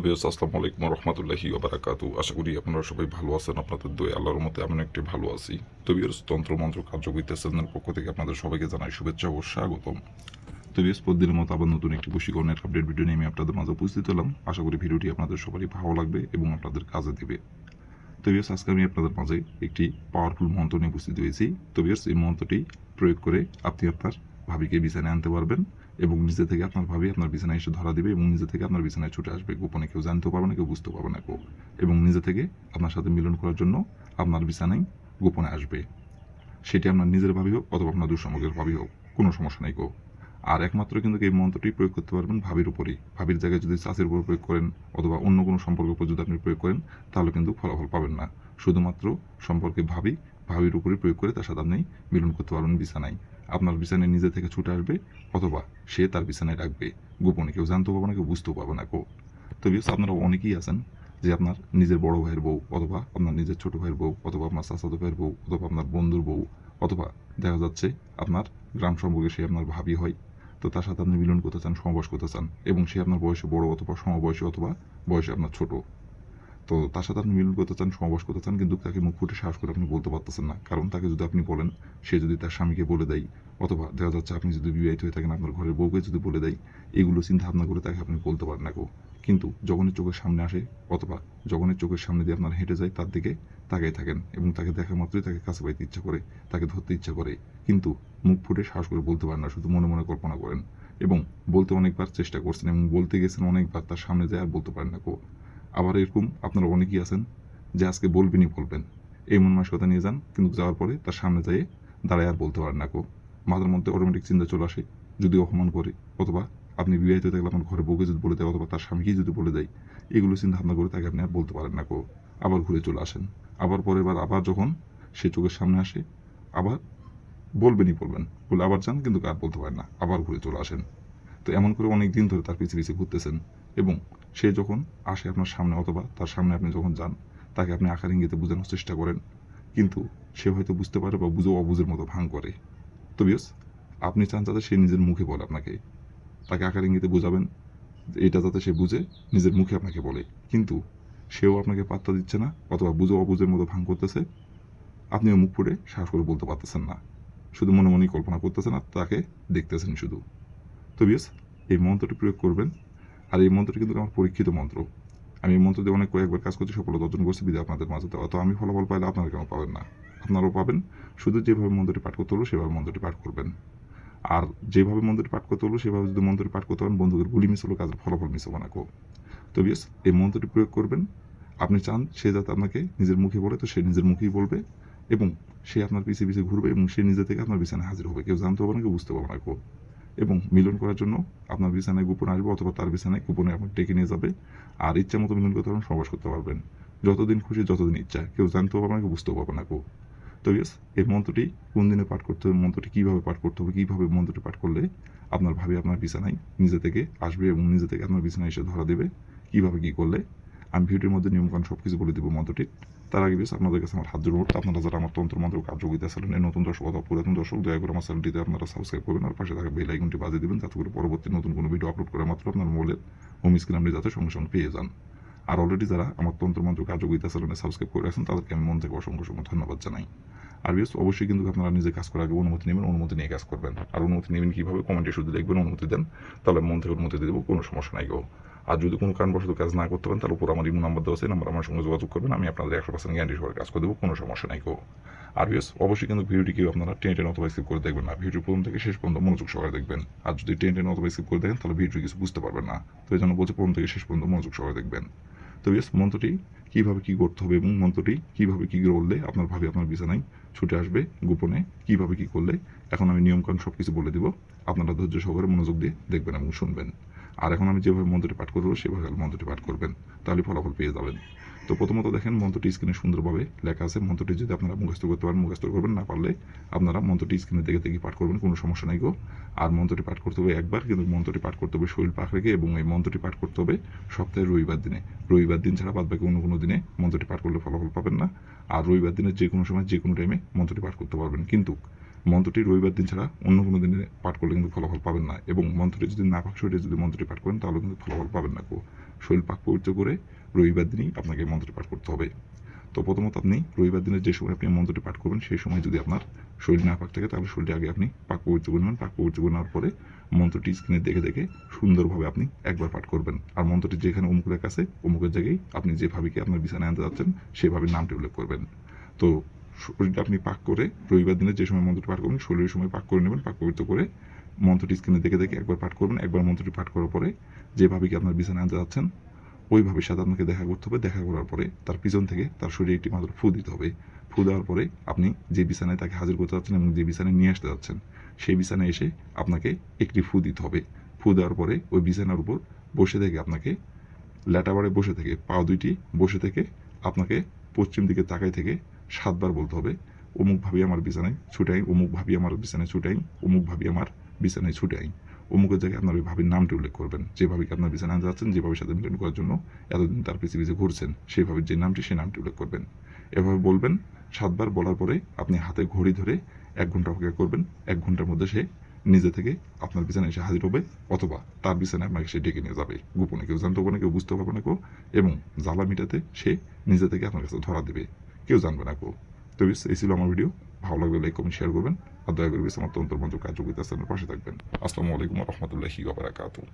Hello viewers, আসসালামু আলাইকুম ওয়া রাহমাতুল্লাহি ওয়া বারাকাতুহু। আশা করি আপনারা সবাই ভালো আছেন। আপনাদের দোয়ায় আল্লাহর রহমতে আমি একটু ভালো আছি। তো ভিউয়ার্স, তন্ত্র মন্ত্র কার্যবিদ্যা চ্যানেলের পক্ষ থেকে আপনাদের সবাইকে জানাই শুভেচ্ছা ও স্বাগতম। তো ভিউয়ার্স, প্রতিদিনের মতো আবার নতুন একটি বশীকরণের আপডেট ভিডিও নিয়ে আমি আপনাদের মাঝে উপস্থিত হলাম। আশা করি ভিডিওটি আপনাদের সবারই ভালো লাগবে এবং আপনাদের কাজে দিবে। তো ভিউয়ার্স, আজকে আমি আপনাদের মাঝে একটি পাওয়ারফুল মন্ত্র নিয়ে উপস্থিত হয়েছি। তো ভিউয়ার্স, এই মন্ত্রটি প্রয়োগ করে আপনি আপনার ভাবিকে বিছানায় আনতে পারবেন এবং নিজে থেকে আপনার ভাবি আপনার বিছানায় এসে ধরা দিবে এবং নিজে থেকে আপনার বিছানায় ছুটে আসবে। গোপনে কেউ জানতেও পারবে না, কেউ বুঝতেও পারবে না কেউ, এবং নিজে থেকে আপনার সাথে মিলন করার জন্য আপনার বিছানায় গোপনে আসবে। সেটি আপনার নিজের ভাবি হোক অথবা আপনার দুঃসম্পর্কের ভাবি হোক, কোনো সমস্যা নেই কেউ। আর একমাত্র কিন্তু এই মন্ত্রটি প্রয়োগ করতে পারবেন ভাবির উপরেই। ভাবির জায়গায় যদি চাষির উপর প্রয়োগ করেন অথবা অন্য কোনো সম্পর্কের উপর যদি আপনি প্রয়োগ করেন, তাহলে কিন্তু ফলাফল পাবেন না। শুধুমাত্র সম্পর্কে ভাবির উপরে প্রয়োগ করে তার সাথে আপনি মিলন করতে পারবেন বিছানায়। আপনার বিছানায় নিজে থেকে ছুটে আসবে অথবা সে তার বিছানায় রাখবে। গোপনে কেউ জানতেও পারবে না, কেউ বুঝতেও পারবে না কেউ। তো বিকজ আপনারা অনেকেই আছেন যে আপনার নিজের বড় ভাইয়ের বউ অথবা আপনার নিজের ছোট ভাইয়ের বউ অথবা আপনার চাচাতো ভাইয়ের বউ অথবা আপনার বন্ধুর বউ অথবা দেখা যাচ্ছে আপনার গ্রাম সম্পর্কে সে আপনার ভাবি হয়। তো তার সাথে আপনি মিলন করতে চান, সহবাস করতে চান, এবং সে আপনার বয়সে বড় অথবা সমবয়সী অথবা বয়সে আপনার ছোট। তো তার সাথে আপনি মিলন করতে চান, সহবাস করতে চান, কিন্তু তাকে মুখ ফুটে সাহস করে আপনি বলতে পারতেছেন না। কারণ তাকে যদি আপনি বলেন, সে যদি তার স্বামীকে বলে দেয় অথবা দেখা যাচ্ছে আপনি যদি বিবাহিত হয়ে থাকেন আপনার ঘরের বউকে যদি বলে দেয়, এগুলো চিন্তা ভাবনা করে তাকে আপনি বলতে পারেন না কেউ। কিন্তু যখনই চোখের সামনে আসে অথবা যখনই চোখের সামনে দিয়ে আপনার হেঁটে যায়, তার দিকে তাকাই থাকেন এবং তাকে দেখা মাত্রই তাকে কাছে পাইতে ইচ্ছা করে, তাকে ধরতে ইচ্ছা করে, কিন্তু মুখ ফুটে সাহস করে বলতে পারেন না, শুধু মনে মনে কল্পনা করেন এবং বলতে অনেকবার চেষ্টা করছেন এবং বলতে গেছেন অনেকবার, তার সামনে যায় আর বলতে পারেন না কেউ। আবার এরকম আপনারা অনেকেই আছেন যে আজকে বলবেনই বলবেন, এই মন মানসিকতা নিয়ে যান, কিন্তু যাওয়ার পরে তার সামনে যেয়ে দাঁড়ায় আর বলতে পারেন না কেউ। মাথার মধ্যে অটোমেটিক চিন্তা চলে আসে, যদি অপমান করে অথবা আপনি বিবাহিত থাকলে আপনার ঘরে বউকে যদি বলে দেয় অথবা তার স্বামীকেই যদি বলে দেয়, এগুলো চিন্তা ভাবনা করে তাকে আপনি আর বলতে পারেন না কেউ। আবার ঘুরে চলে আসেন। আবার পরের বার আবার যখন সে চোখের সামনে আসে, আবার বলবেনই বলবেন বলে আবার যান, কিন্তু আর বলতে পারেন না, আবার ঘুরে চলে আসেন। তো এমন করে অনেক দিন ধরে তার পিছে পিছে ঘুরতেছেন এবং সে যখন আসে আপনার সামনে অথবা তার সামনে আপনি যখন যান, তাকে আপনি আকার ইঙ্গিতে বোঝানোর চেষ্টা করেন, কিন্তু সে হয়তো বুঝতে পারে বা বুঝেও অবুঝের মতো ভান করে। তো বিয়স, আপনি চান যাতে সে নিজের মুখে বলে আপনাকে, তাকে আকার ইঙ্গিতে বোঝাবেন এটা যাতে সে বুঝে নিজের মুখে আপনাকে বলে, কিন্তু সেও আপনাকে পাত্তা দিচ্ছে না অথবা বুঝেও অবুঝের মতো ভান করতেছে। আপনিও মুখ ফুটে সাহস করে বলতে পারতেছেন না, শুধু মনে মনেই কল্পনা করতেছেন আর তাকে দেখতেছেন শুধু। তো বিয়স, এই মন্ত্রটি প্রয়োগ করবেন। আর এই মন্ত্রটি কিন্তু আমার পরীক্ষিত মন্ত্র। আমি এই মন্ত্র দিয়ে অনেক কয়েকবার কাজ করছি, সফলতা অর্জন করছি, বিধে আপনাদের মাঝে দেওয়া। তো আমি ফলাফল পাইলে আপনারা কেন পাবেন না? আপনারাও পাবেন। শুধু যেভাবে মন্ত্রটি পাঠ করতে হলো সেভাবে মন্ত্রটি পাঠ করবেন। আর যেভাবে মন্ত্রটি পাঠ করতে হলো সেভাবে যদি মন্ত্রটি পাঠ করতে পারেন, বন্ধুদের গুলি মিস হলো, কাজের ফলাফল মিস হবে না কেউ। তো বিয়স, এই মন্ত্রটি প্রয়োগ করবেন। আপনি চান সে যাতে আপনাকে নিজের মুখে বলে, তো সে নিজের মুখেই বলবে এবং সে আপনার পিছিয়ে পিছিয়ে ঘুরবে এবং সে নিজে থেকে আপনার বিছানায় হাজির হবে। কেউ জানতে পারবে না, কেউ বুঝতে পারবে না কেউ। এবং মিলন করার জন্য আপনার বিছানায় গোপনে আসবে অথবা তার বিছানায় গোপনে আপনাকে ডেকে নিয়ে যাবে। আর ইচ্ছা মতো মিলন করতে পারবেন, সহবাস করতে পারবেন যতদিন খুশি, যতদিন ইচ্ছা। কেউ জানতেও পারবে না, কেউ বুঝতেও পারবে না কেউ। তো ইয়েস, এই মন্ত্রটি কোন দিনে পাঠ করতে হবে, মন্ত্রটি কীভাবে পাঠ করতে হবে, কীভাবে মন্ত্রটি পাঠ করলে আপনার ভাবি আপনার বিছানায় নিজে থেকে আসবে এবং নিজে থেকে আপনার বিছানায় এসে ধরা দেবে, কীভাবে কী করলে আমি ভিডিওর মধ্যে নিয়মকানুন সব কিছু বলে দেবো মন্ত্রটি। তার আগে বেশ আপনাদের কাছে আমার হাত জোড় করতে, আপনারা যারা আমার তন্ত্র মন্ত্র কার্যকরিতা চ্যানেলের নতুন দর্শক অথবা পুরাতন দর্শক, দয়া করে আমার চ্যানেলটিতে আপনারা সাবস্ক্রাইব করবেন আর পাশে থাকা বেল আইকনটি বাজিয়ে দেবেন, যাতে করে পরবর্তী নতুন কোনো ভিডিও আপলোড করা মাত্র আপনার মোবাইলের হোম স্ক্রিনে আপনি যাতে সঙ্গে সঙ্গে পেয়ে যান। আর অলরেডি যারা আমার তন্ত্র মন্ত্র কার্যকরিতা চ্যানেলে সাবস্ক্রাইব করে রাখছেন, তাদেরকে আমি মন থেকে অসংখ্য অসংখ্য ধন্যবাদ জানাই। আর বেশ অবশ্যই কিন্তু আপনারা নিজে কাজ করার আগে অনুমতি নেবেন, অনুমতি নিয়ে কাজ করবেন। আর অনুমতি নেবেন কীভাবে, কমেন্টে শুধু দেখবেন অনুমতি দেন, তাহলে মন থেকে অনুমতি দিয়ে দেবো, কোনো সমস্যা নাই গো। আর যদি কোনো কারণবশত কাজ না করতে পারেন, তাহলে উপর আমার ইমো নাম্বার দেওয়া আছে, নাম্বার আমার সঙ্গে যোগাযোগ করবেন, আমি আপনাদের 100% গ্যারান্টি সহকারে কাজ করে দেবো, কোনো সমস্যা নাই গো। আর বিয়স অবশ্যই কিন্তু ভিডিওটি কেউ আপনারা টেনে টেনে অথবা স্কিপ করে দেখবেন না, ভিডিও প্রথম থেকে শেষ পর্যন্ত মনোযোগ সহকারে দেখবেন। আর যদি টেনে টেনে অথবা স্কিপ করে দেখেন, তাহলে ভিডিও কিছু বুঝতে পারবেন না। তো এই জন্য বলছি প্রথম থেকে শেষ পর্যন্ত মনোযোগ সহকারে দেখবেন। তো বিয়স, মন্ত্রটি কীভাবে কী করতে হবে এবং মন্ত্রটি কীভাবে কী করলে আপনার ভাবি আপনার বিছানায় ছুটে আসবে গোপনে, কীভাবে কী করলে, এখন আমি নিয়মকানুন সব কিছু বলে দিব। আপনারা ধৈর্য সহকারে মনোযোগ দিয়ে দেখবেন এবং শুনবেন। আর এখন আমি যেভাবে মন্ত্রটি পাঠ করবো সেভাবে মন্ত্রটি পাঠ করবেন, তাহলে ফলাফল পেয়ে যাবেন। তো প্রথমত দেখেন, মন্ত্রটি স্ক্রিনে সুন্দরভাবে লেখা আছে। মন্ত্রটি যদি আপনারা মুখস্থ করতে পারেন মুখস্থ করবেন, না পারলে আপনারা মন্ত্রটি স্ক্রিনে দেখে দেখে পাঠ করবেন, কোনো সমস্যা নাই গো। আর মন্ত্রটি পাঠ করতে হবে একবার, কিন্তু মন্ত্রটি পাঠ করতে হবে শরীর পাক রেখে, এবং এই মন্ত্রটি পাঠ করতে হবে সপ্তাহের রবিবার দিনে। রবিবার দিন ছাড়া বাদ বাকি অন্য কোনো দিনে মন্ত্রটি পাঠ করলে ফলাফল পাবেন না। আর রবিবার দিনের যে কোনো সময় যে কোনো টাইমে মন্ত্রটি পাঠ করতে পারবেন, কিন্তু মন্ত্রটি রবিবার দিন ছাড়া অন্য কোনো দিনে পাঠ করলে কিন্তু ফলাফল পাবেন না। এবং মন্ত্রটি যদি না পাক শরীরে যদি মন্ত্রটি পাঠ করেন, তাহলে কিন্তু ফলাফল পাবেন না। শরীর পাক পবিত্র করে রবিবার দিনই আপনাকে মন্ত্রটি পাঠ করতে হবে। তো প্রথমত আপনি রবিবার দিনের যে সময় আপনি মন্ত্রটি পাঠ করবেন সেই সময় যদি আপনার শরীর না পাক থাকে তাহলে শরীরটি আগে আপনি পাক পবিত্র করে নেবেন। পাক পবিত্র করে নেওয়ার পরে মন্ত্রটি স্ক্রিনে দেখে দেখে সুন্দরভাবে আপনি একবার পাঠ করবেন। আর মন্ত্রটি যেখানে অমুক লেখা আছে অমুকের জায়গায় আপনি যেভাবে কি আপনার বিছানায় আনতে যাচ্ছেন সেভাবে নামটি উল্লেখ করবেন। তো শরীরটা আপনি পাক করে রবিবার দিনে যে সময় মন্ত্রটি পাঠ করবেন শরীরের সময় পাক করে নেবেন। পাক পবিত্র করে মন্ত্রটি স্ক্রিনে দেখে দেখে একবার পাঠ করবেন। একবার মন্ত্রটি পাঠ করার পরে যেভাবে কি আপনার বিছানায় আনতে যাচ্ছেন ওইভাবে সাথে আপনাকে দেখা করতে হবে। দেখা করার পরে তার পিছন থেকে তার শরীরে একটি মাত্র ফু দিতে হবে। ফু দেওয়ার পরে আপনি যে বিছানায় তাকে হাজির করতে যাচ্ছেন এবং যে বিছানায় নিয়ে আসতে যাচ্ছেন সেই বিছানায় এসে আপনাকে একটি ফু দিতে হবে। ফু দেওয়ার পরে ওই বিছানার উপর বসে থেকে আপনাকে ল্যাটাবারে বসে থেকে পা দুইটি বসে থেকে আপনাকে পশ্চিম দিকে তাকাই থেকে 7 বার বলতে হবে, অমুক ভাবি আমার বিছানায় ছুটাই, অমুক ভাবি আমার বিছানায় ছুটাই, অমুক ভাবি আমার বিছানায় ছুটাই। অমুকের জায়গায় আপনার ওই ভাবির নামটি উল্লেখ করবেন। যে ভাবিকে আপনার বিছানায় আনতে যাচ্ছেন, যে ভাবির সাথে মিলন করার জন্য এতদিন তার পিছে পিছে ঘুরছেন, সেই ভাবির যে নামটি সেই নামটি উল্লেখ করবেন। এভাবে বলবেন। 7 বার বলার পরে আপনি হাতে ঘড়ি ধরে 1 ঘন্টা অপেক্ষা করবেন। 1 ঘন্টার মধ্যে সে নিজে থেকে আপনার বিছানায় এসে হাজির হবে অথবা তার বিছানায় আপনাকে সে ডেকে নিয়ে যাবে। গোপনে কেউ জানতে পারবে না, কেউ বুঝতে পারবে না কেউ, এবং জ্বালা মিটাতে সে নিজে থেকে আপনার কাছে ধরা দেবে, কেউ জানবে না কেউ। তো এই ছিল আমার ভিডিও। ভালো লাগলে লাইক কমেন্ট শেয়ার করবেন আর দয়া করে আমার তন্ত্র মন্ত্র কার্যকরিতা চ্যানেলের পাশে থাকবেন। আসসালামু আলাইকুম ওয়া রাহমাতুল্লাহি ওয়া বারাকাতুহু।